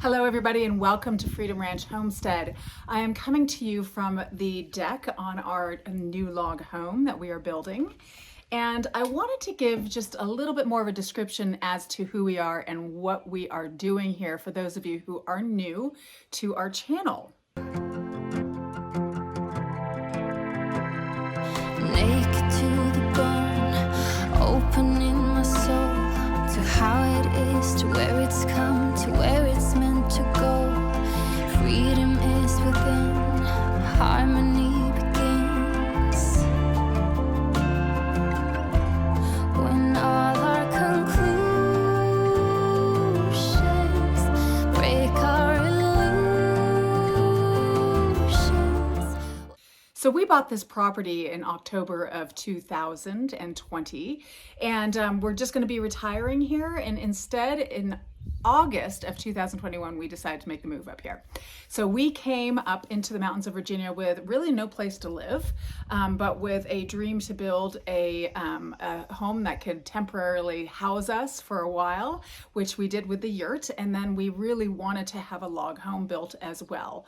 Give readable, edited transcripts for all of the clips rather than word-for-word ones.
Hello everybody and welcome to Freedom Ranch Homestead. I am coming to you from the deck on our new log home that we are building. And I wanted to give just a little bit more of a description as to who we are and what we are doing here for those of you who are new to our channel. Naked to the bone, opening my soul to how it is, to where it's come, to where it's meant to go. Freedom is within, harmony begins. When all our conclusions break our illusions. So we bought this property in October of 2020, and we're just going to be retiring here. And instead, in August of 2021, we decided to make the move up here. So we came up into the mountains of Virginia with really no place to live, but with a dream to build a home that could temporarily house us for a while, which we did with the yurt. And then we really wanted to have a log home built as well.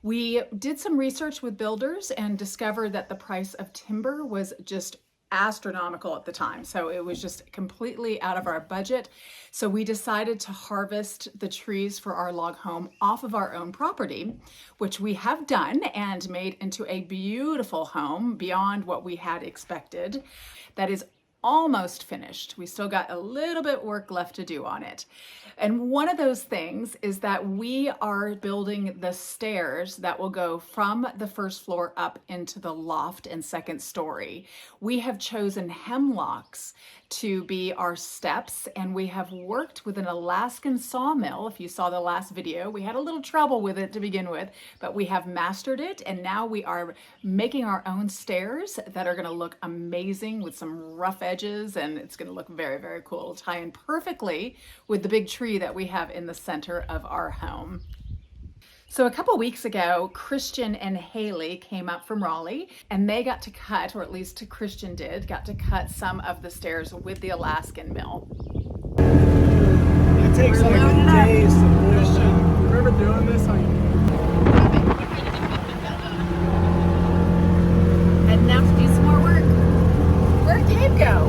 We did some research with builders and discovered that the price of timber was just astronomical at the time. So it was just completely out of our budget. So we decided to harvest the trees for our log home off of our own property, which we have done and made into a beautiful home beyond what we had expected. That is almost finished. We still got a little bit work left to do on it. And one of those things is that we are building the stairs that will go from the first floor up into the loft and second story. We have chosen hemlocks to be our steps, and we have worked with an Alaskan sawmill. If you saw the last video, we had a little trouble with it to begin with, but we have mastered it, and now we are making our own stairs that are going to look amazing with some rough edges, and it's going to look very, very cool. It'll tie in perfectly with the big tree that we have in the center of our home. So a couple weeks ago, Christian and Hayley came up from Raleigh, and they got to cut, or at least Christian did, got to cut some of the stairs with the Alaskan mill. It takes like days to push. Remember doing this? And now to do some more work. Where'd Gabe go?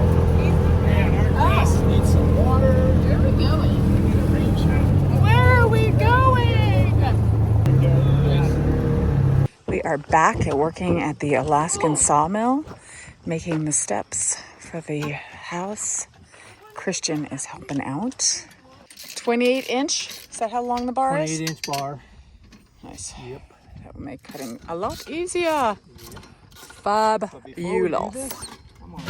Man, our grass needs some water. Where are we going? We need a rain shower. Where are we going? We are back at working at the Alaskan sawmill, making the steps for the house. Christian is helping out. 28 inch, is that how long the bar is? 28-inch bar. Nice. Yep. That will make cutting a lot easier. Fabulous. Come on.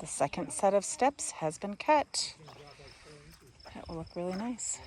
Second set of steps has been cut. That will look really nice.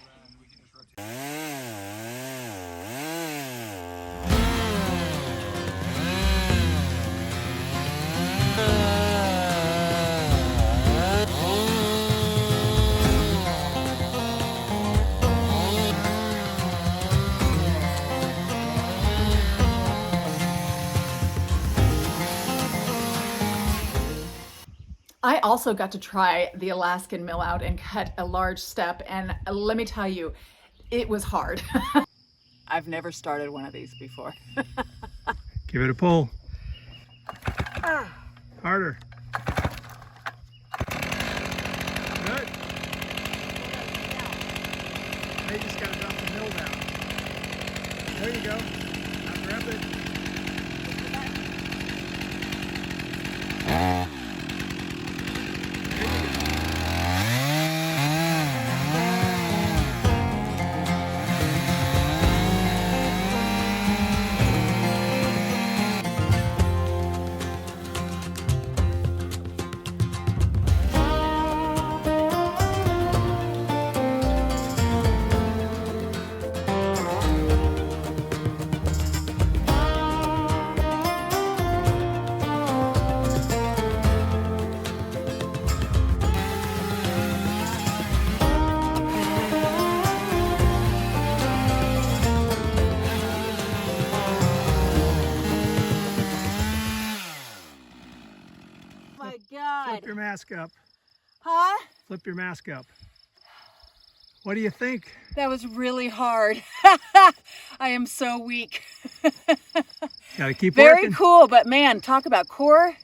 I also got to try the Alaskan mill out and cut a large step, and let me tell you, it was hard. I've never started one of these before. Give it a pull. Harder. Good. Now you just gotta drop the mill down. There you go. Now grab it. There you go. mask up. Huh? Flip your mask up. What do you think? That was really hard. I am so weak. Gotta keep Very working. cool, but man, talk about core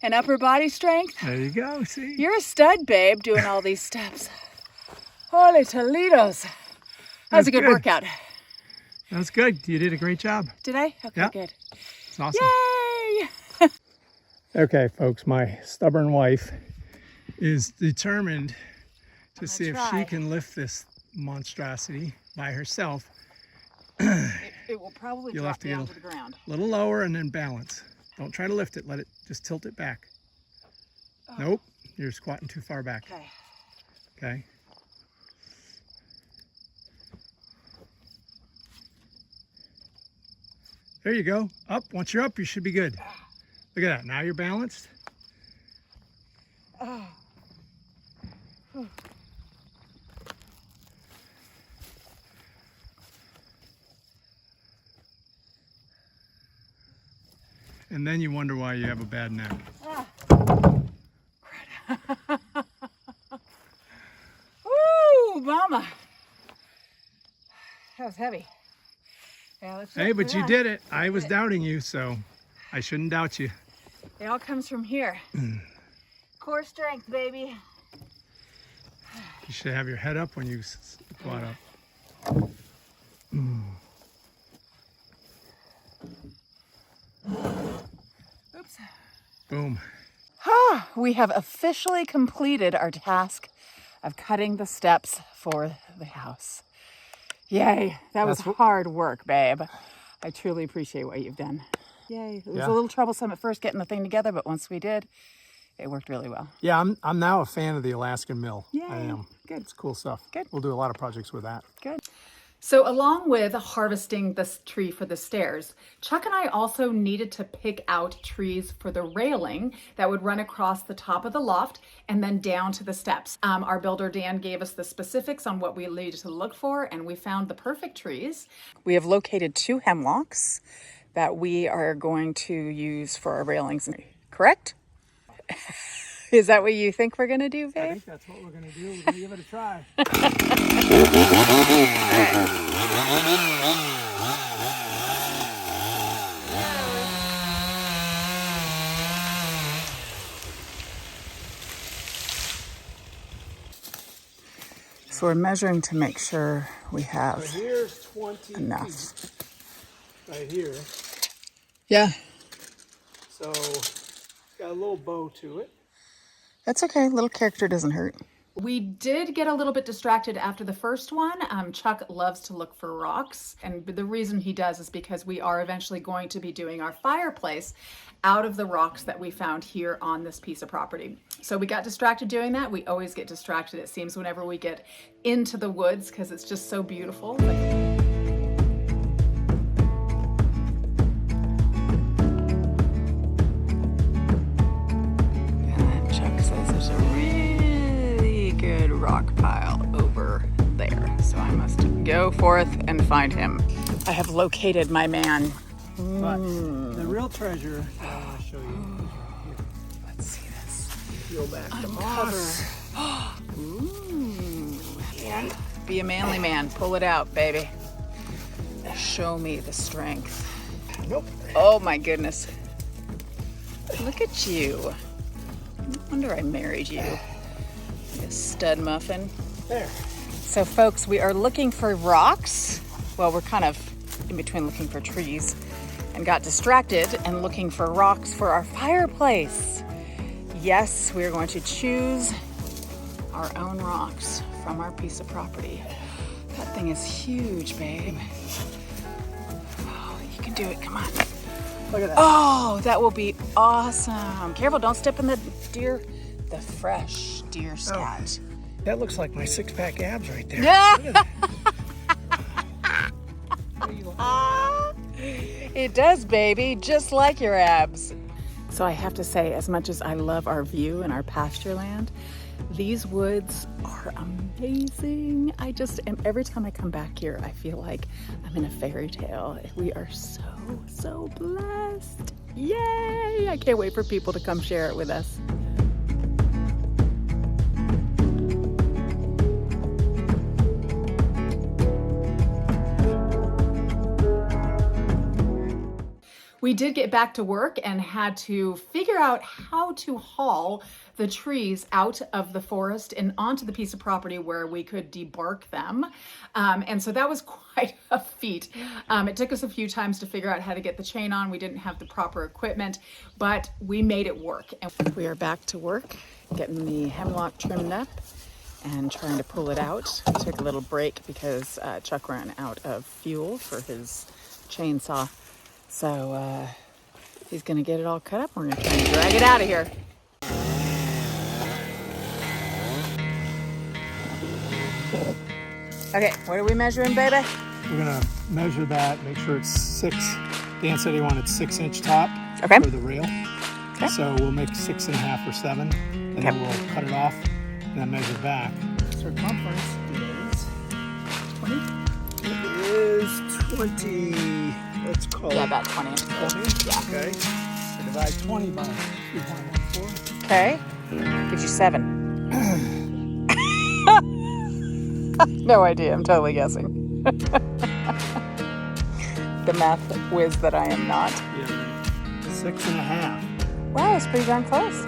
and upper body strength. There you go, see? You're a stud, babe, doing all these steps. Holy Toledos. That was a good workout. That's good. You did a great job. Did I? Okay, Yeah. good. It's awesome. Yay! Okay, folks, my stubborn wife is determined to see if she try. can lift this monstrosity by herself. It will probably You'll drop have to down get to the ground. a little lower and then balance. Don't try to lift it. Let it just tilt it back. Nope, you're squatting too far back. Okay. Okay. There you go. Up. Once you're up, you should be good. Look at that. Now you're balanced. Oh. And then you wonder why you have a bad neck. Woo, mama. That was heavy. Yeah, let's Hey, look but for you that. did it. I was doubting you, so I shouldn't doubt you. It all comes from here. Core strength, baby. You should have your head up when you squat up. Oops. Boom. We have officially completed our task of cutting the steps for the house. Yay, that was hard work, babe. I truly appreciate what you've done. Yay. It was Yeah. a little troublesome at first getting the thing together, but once we did, it worked really well. Yeah, I'm now a fan of the Alaskan mill. Yay. I am. Good. It's cool stuff. Good. We'll do a lot of projects with that. Good. So along with harvesting this tree for the stairs, Chuck and I also needed to pick out trees for the railing that would run across the top of the loft and then down to the steps. Our builder Dan gave us the specifics on what we needed to look for, and we found the perfect trees. We have located 2 hemlocks that we are going to use for our railings. Correct? Is that what you think we're going to do, I babe? think that's what we're going to do. We're going to give it a try. So we're measuring to make sure we have So here's 20 enough. feet right here. Yeah, So got a little bow to it. that's okay. Little character doesn't hurt. We did get a little bit distracted after the first one. Chuck loves to look for rocks, and the reason he does is because we are eventually going to be doing our fireplace out of the rocks that we found here on this piece of property. So we got distracted doing that. We always get distracted, it seems, whenever we get into the woods because it's just so beautiful. And Chuck says there's a really good rock pile over there. So I must go forth and find him. I have located my man. But the real treasure I want to show you. Let's see this. Peel back the Uncover. moss. Ooh. And be a manly man. Pull it out, baby. Show me the strength. Nope. Oh my goodness. Look at you. No wonder I married you. You stud muffin. There. So folks, we are looking for rocks. Well, we're kind of in between looking for trees and got distracted and looking for rocks for our fireplace. Yes, we're going to choose our own rocks from our piece of property. That thing is huge, babe. Oh, you can do it, come on. Look at that. Oh, that will be awesome. Careful, don't step in the fresh deer scat. That looks like my 6-pack abs right there. Yeah. Look at that. It does, baby, just like your abs. So I have to say, as much as I love our view and our pasture land, these woods are amazing. Every time I come back here, I feel like I'm in a fairy tale. We are so blessed. Yay! I can't wait for people to come share it with us. we did get back to work and had to figure out how to haul the trees out of the forest and onto the piece of property where we could debark them. And so that was quite a feat. It took us a few times to figure out how to get the chain on. We didn't have the proper equipment, but we made it work. And we are back to work, getting the hemlock trimmed up and trying to pull it out. We took a little break because Chuck ran out of fuel for his chainsaw. So he's gonna get it all cut up. We're gonna try and drag it out of here. Okay, what are we measuring, baby? We're gonna measure that, make sure it's 6. Dan said he wanted 6-inch top Okay. for the rail. Okay. So we'll make 6.5 or 7, and Okay. then we'll cut it off and then measure back. Circumference is 20? It is 20, let's call Yeah, it about 20. 20. Yeah. Okay. So divide 20 by 3.14. Okay. Gives you 7. No idea. I'm totally guessing. The math whiz that I am not. Yeah. 6.5. Wow, it's pretty darn close.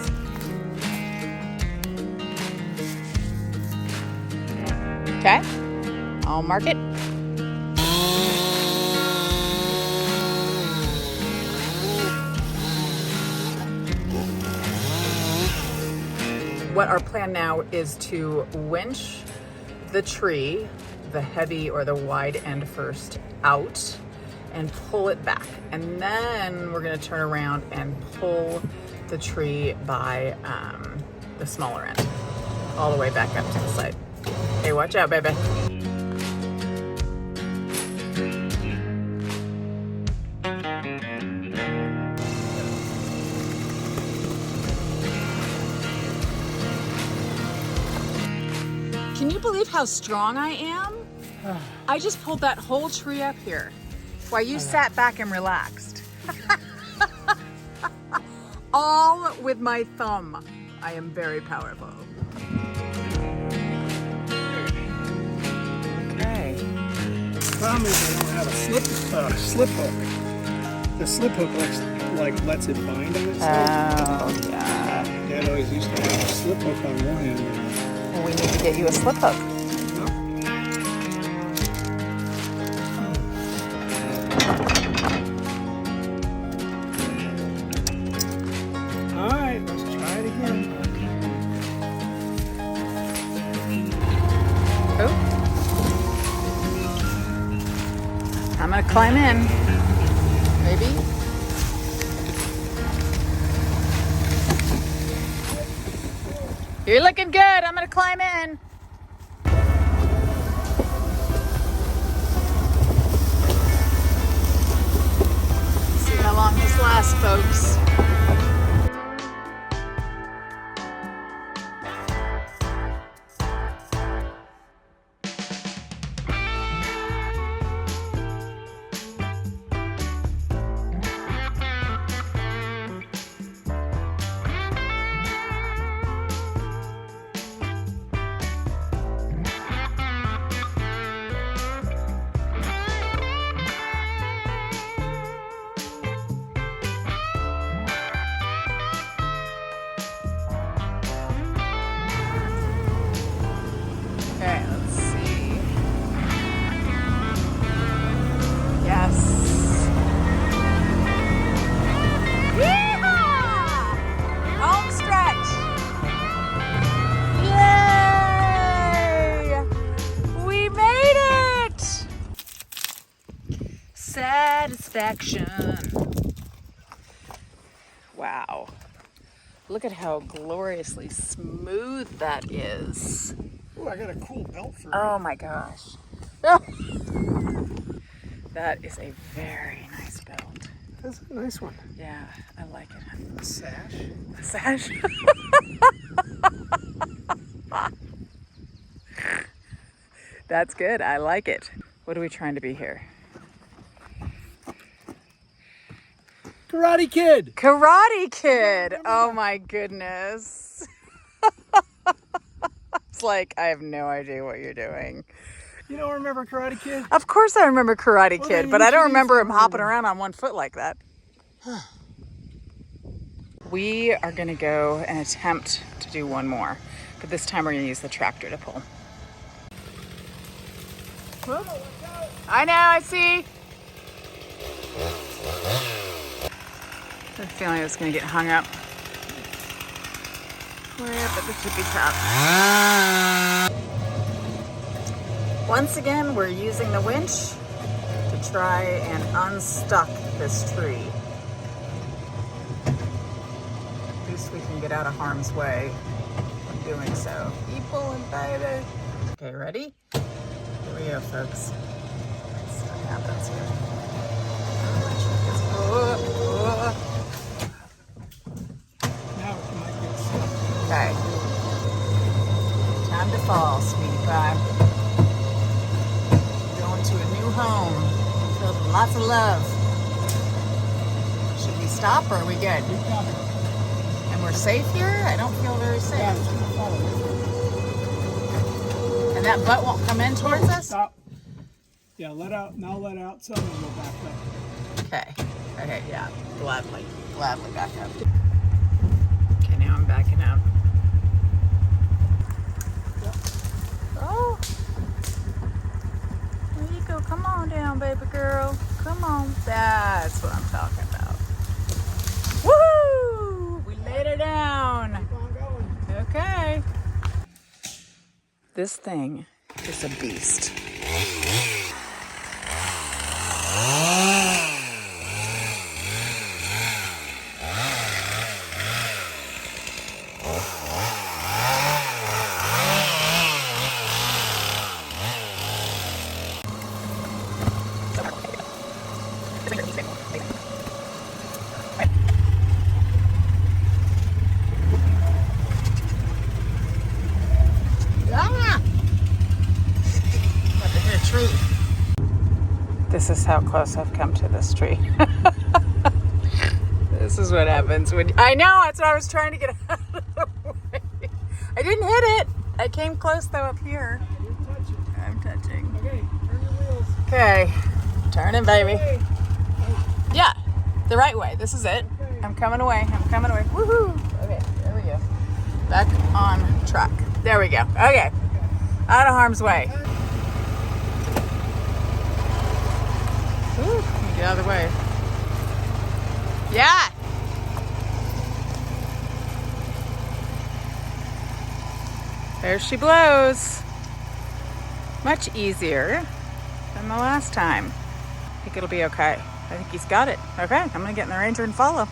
Okay. I'll mark it. What our plan now is to winch the tree, the heavy or the wide end first, out and pull it back. And then we're gonna turn around and pull the tree by the smaller end, all the way back up to the side. Hey, watch out, baby. Can you believe how strong I am? I just pulled that whole tree up here while you sat back and relaxed. All with my thumb. I am very powerful. Okay. The problem is I don't have a slip hook. The slip hook lets it bind on itself. Oh, yeah. Dad always used to have a slip hook on one end. Well, we need to get you a slip hook. All right, let's try it again. Oh. I'm gonna climb in. Maybe. You're looking good. I'm gonna climb in. See how long this lasts, folks. Okay, let's see. Yes. Yeehaw! Home stretch. Yay! We made it! Satisfaction. Wow. Look at how gloriously smooth that is. Oh, I got a cool belt for Oh my gosh. That is a very nice belt. That's a nice one. Yeah, I like it. A sash. A sash. That's good. I like it. What are we trying to be here? Karate Kid. Karate Kid. Oh my goodness. It's like, I have no idea what you're doing. You don't remember Karate Kid? Of course I remember Karate Well, Kid, then but you I don't should remember use him the hopping one. around on one foot like that. We are gonna go and attempt to do one more, but this time we're gonna use the tractor to pull. Whoop. I know, I see. I have a feeling it's gonna get hung up. But this should be tough. Once again, we're using the winch to try and unstuck this tree. At least we can get out of harm's way in doing so. Keep pulling, baby. Okay, ready? Here we go, folks. Let's see what happens here. Now it might get stuck. Okay. Time to fall, sweetie pie. Going to a new home filled with lots of love. Should we stop or are we good? Keep coming. And we're safe here? I don't feel very safe. Yeah, it's gonna fall away. And that butt won't come in towards us? Stop. Yeah, let out. Now let out some and we'll back up. Okay. Okay, yeah. Gladly back up. Okay, now I'm backing up. Oh. There you go. Come on down, baby girl. Come on. That's what I'm talking about. Woo! We laid her down. Keep on going. Okay. This thing is a beast. This is how close I've come to this tree. This is what happens when I know, that's what I was trying to get out of the way. I didn't hit it. I came close though up here. You're touching. I'm touching. Okay, turn your wheels. Okay, turning, baby. Okay. Yeah, the right way. This is it. Okay. I'm coming away. I'm coming away. Woohoo! Okay, there we go. Back on track. There we go. Okay, out of harm's way. Ooh, get out of the way. Yeah. There she blows. Much easier than the last time. I think it'll be okay. I think he's got it. Okay, I'm gonna get in the Ranger and follow.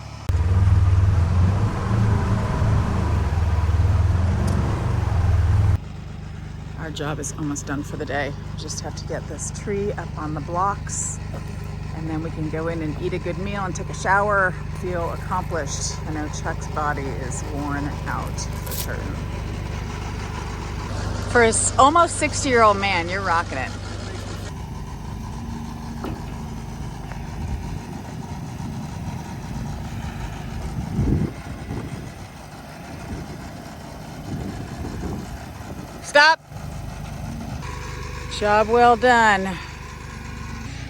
Our job is almost done for the day. We just have to get this tree up on the blocks and then we can go in and eat a good meal and take a shower, feel accomplished. I know Chuck's body is worn out for certain. For an almost 60-year-old man, you're rocking it. Stop. Job well done.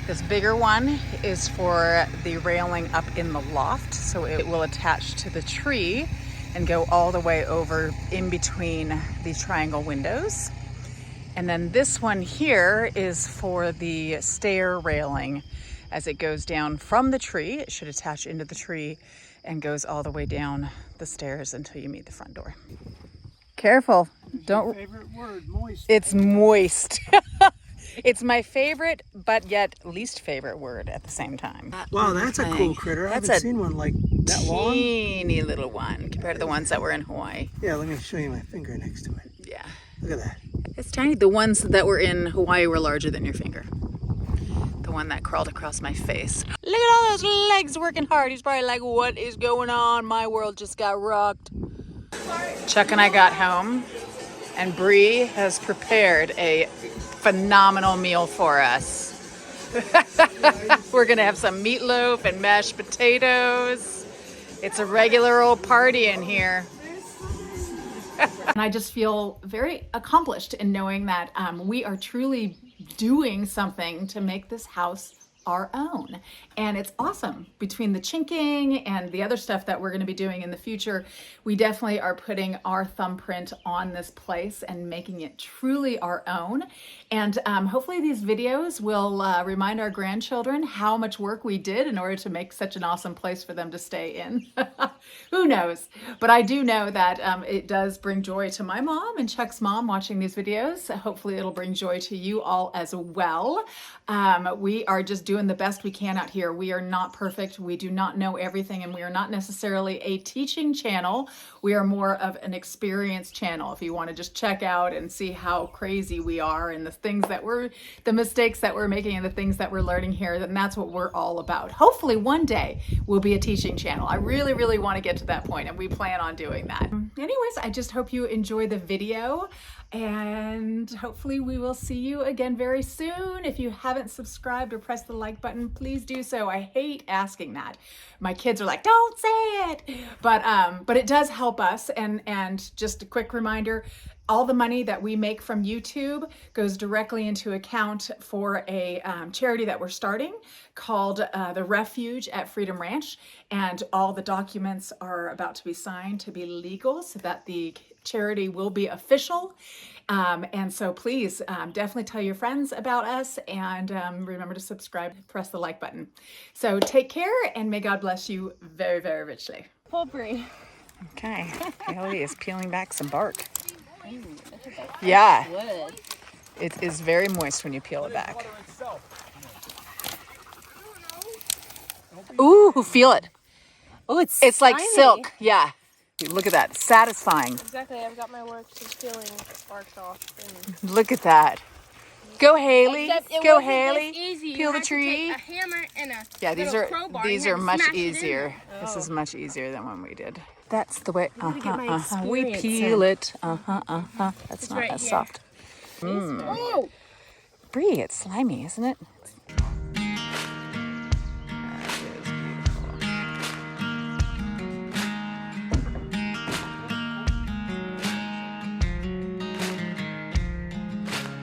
This bigger one is for the railing up in the loft, so it will attach to the tree and go all the way over in between the triangle windows. And then this one here is for the stair railing. As it goes down from the tree, it should attach into the tree and goes all the way down the stairs until you meet the front door. Careful. Don't. Favorite word, moist. It's moist. It's my favorite, but yet least favorite word at the same time. Wow, that's a cool critter. I haven't seen one like that long. Teeny little one compared to the ones that were in Hawaii. Yeah, let me show you my finger next to it. Yeah. Look at that. It's tiny. The ones that were in Hawaii were larger than your finger. The one that crawled across my face. Look at all those legs working hard. He's probably like, what is going on? My world just got rocked. Chuck and I got home and Bree has prepared a phenomenal meal for us. We're gonna have some meatloaf and mashed potatoes. It's a regular old party in here. And I just feel very accomplished in knowing that we are truly doing something to make this house our own. And it's awesome. Between the chinking and the other stuff that we're going to be doing in the future, we definitely are putting our thumbprint on this place and making it truly our own. And hopefully these videos will remind our grandchildren how much work we did in order to make such an awesome place for them to stay in. Who knows? But I do know that it does bring joy to my mom and Chuck's mom watching these videos. Hopefully it'll bring joy to you all as well. We are just doing the best we can out here. We are not perfect. We do not know everything, and we are not necessarily a teaching channel. We are more of an experience channel. If you want to just check out and see how crazy we are and the mistakes that we're making and the things that we're learning here, then that's what we're all about. Hopefully one day we'll be a teaching channel. I really, really want to get to that point, and we plan on doing that. Anyways, I just hope you enjoy the video, and hopefully we will see you again very soon. If you haven't subscribed or pressed the like button, please do so. I hate asking that. My kids are like, don't say it, but it does help us. And just a quick reminder, all the money that we make from YouTube goes directly into account for a charity that we're starting called the Refuge at Freedom Ranch. And all the documents are about to be signed to be legal so that the charity will be official. And so please definitely tell your friends about us, and remember to subscribe, press the like button. So take care, and may God bless you very, very richly. Pulpery. Okay, Hayley is peeling back some bark. Yeah, it is very moist when you peel it back. Ooh, feel it. Oh, it's like slimy. silk. Yeah. Look at that. Satisfying. Exactly. I've got my work just peeling sparks off. And Look at that. Go Hayley. Except it Go wasn't Hayley. this easy. You Peel the had to tree. take a hammer and a Yeah, little crowbar. these You are had to much smash it in easier. there. This is much easier than when we did. That's the way. gotta get my We experience peel in. it. That's not right as here. soft. Oh! Brie, it's slimy, isn't it? It's